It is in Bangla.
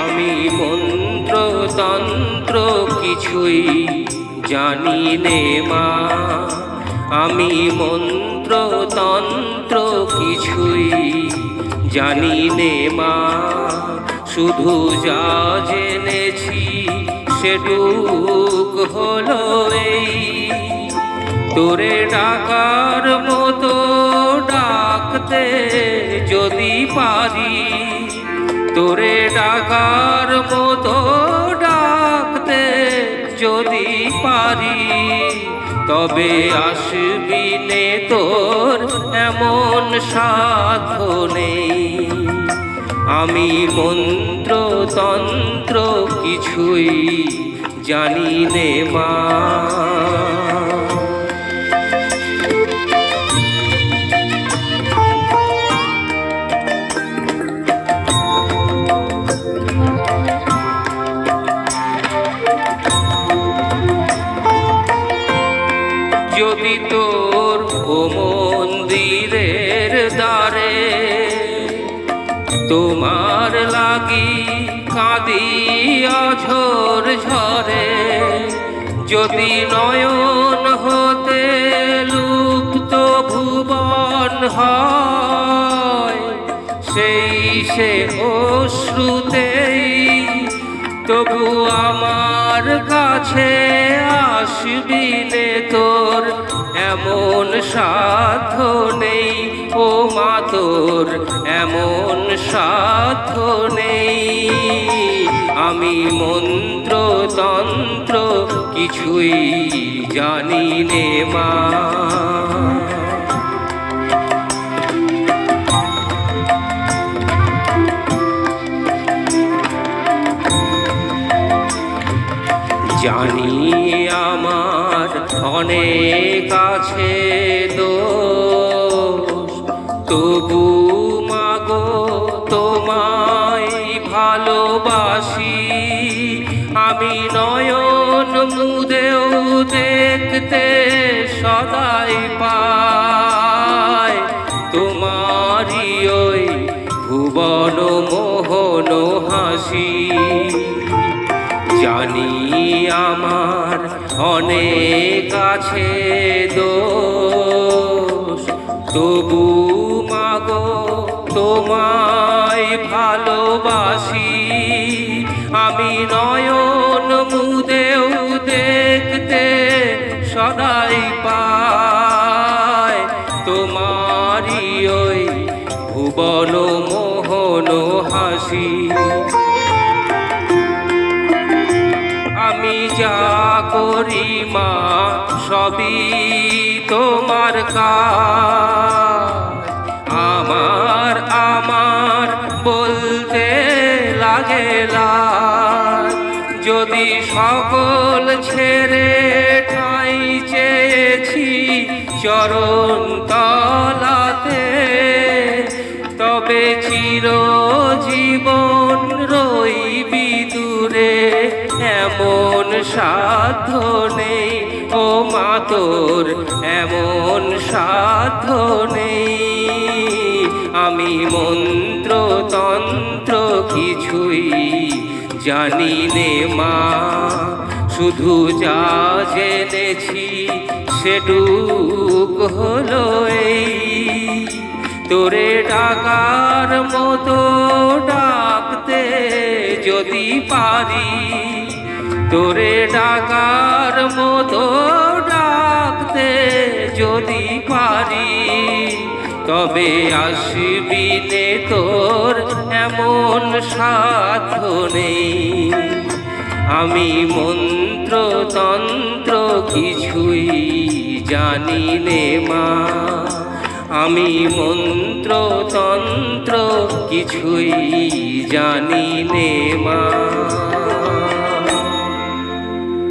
আমি মন্ত্রতন্ত্র কিছুই জানি নে মা, আমি মন্ত্রতন্ত্র কিছুই জানি নে মা, শুধু যা জেনেছি সেটুক হলো এই, তোরে ডাকার মতো ডাকতে যদি পারি, তোরে ডাকার মতো ডাকতে যদি পারি, তবে আসবি নে তোর এমন সাধ্য নেই। আমি মন্ত্রতন্ত্র কিছুই জানি নে মা। যদি তোর ও মন্দিরের দ্বারে তোমার লাগি কাঁদি অঝোর ঝরে, যদি নয়ন হতে লুপ্ত ভুবন হয়, সেই সে অশ্রুতেই তবু আমার কাছে আসবি নে তোর এমন সাধ্য নেই, ও মা তোর এমন সাধ্য নেই। আমি মন্ত্রতন্ত্র কিছুই জানি নে মা। জানি আমার অনেক আছে দোষ, তবু মাগো তোমায় ভালোবাসি, আমি নয়ন মুদেও দেখতে সদাই পাই তোমারই ওই ভুবন মোহন হাসি। জানি আমার অনেক আছে দোষ, তবু মাগো তোমায় ভালোবাসি, আমি নয়ন মুদেও দেখতে সদাই পাই তোমারই ওই ভুবন মোহন হাসি। আমি যা করি মা সবই তোমার কাজ, আমার আমার বলতে লাগে লাজ, যদি সকল ছেড়ে ঠাঁই চেয়েছি চরণ তলাতে, তবে চিরজীবন রইবি দূরে এমন সাধ্য নেই, ও মা তোর এমন সাধ্য নেই। আমি মন্ত্রতন্ত্র কিছুই জানি নে মা, শুধু যা জেনেছি সেটুক হলো এই, তোরে ডাকার মতো ডাকতে যদি পারি, তোরে ডাকার মতো ডাকতে যদি পারি, তবে আসবি নে তোর এমন সাধ্য নেই। আমি মন্ত্রতন্ত্র কিছুই জানি নে মা, আমি মন্ত্রতন্ত্র কিছুই জানি নে মা।